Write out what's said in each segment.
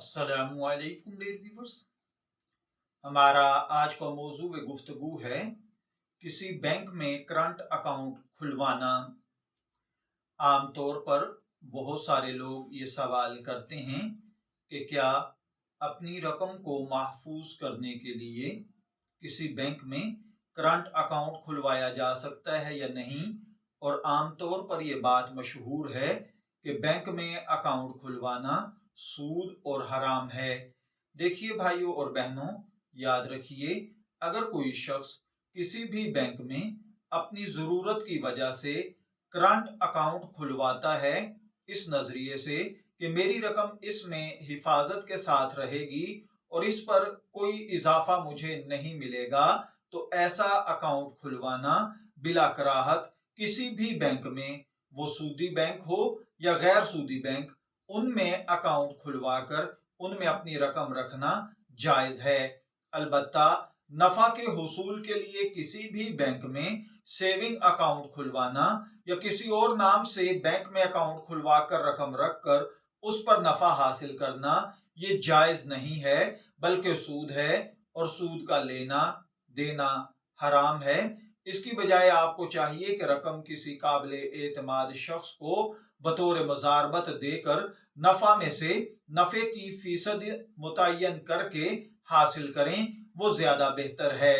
अस्सलामुअलैकुम dear viewers. हमारा आज का मौजू व गुफ्तगू है किसी बैंक में करंट अकाउंट खुलवाना। आमतौर पर बहुत सारे लोग ये सवाल करते हैं कि क्या अपनी रकम को महफूज करने के लिए किसी बैंक में करंट अकाउंट खुलवाया जा सकता है या नहीं। और आमतौर पर यह बात मशहूर है कि बैंक में अकाउंट खुलवाना सूद और हराम है। देखिए भाइयों और बहनों, याद रखिए, अगर कोई शख्स किसी भी बैंक में अपनी जरूरत की वजह से करंट अकाउंट खुलवाता है इस नजरिए से कि मेरी रकम इसमें हिफाजत के साथ रहेगी और इस पर कोई इजाफा मुझे नहीं मिलेगा, तो ऐसा अकाउंट खुलवाना बिला कराहत किसी भी बैंक में, वो सूदी बैंक हो या गैर सूदी बैंक, उनमें अकाउंट खुलवाकर उनमें अपनी रकम रखना जायज है। अलबत्ता नफा के हुसूल के लिए किसी भी बैंक में सेविंग अकाउंट खुलवाना या किसी और नाम से बैंक में अकाउंट खुलवा कर रकम रखकर उस पर नफा हासिल करना ये जायज नहीं है, बल्कि सूद है और सूद का लेना देना हराम है। इसकी बजाय आपको चाहिए कि रकम किसी काबिल एतमाद शख्स को बतौर मजारबत देकर नफा में से नफे की फीसद मुतय्यन करके हासिल करें, वो ज्यादा बेहतर है।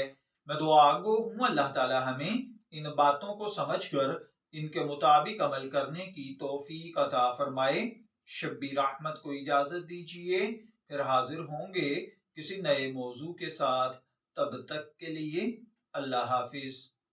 मैं दुआ गो हूं अल्लाह ताला हमें इन बातों को समझकर इनके मुताबिक अमल करने की तौफीक अता फरमाए। शब्बीर अहमद को इजाजत दीजिए, फिर हाजिर होंगे किसी नए मौजू के साथ। तब तक के लिए अल्लाह हाफिज।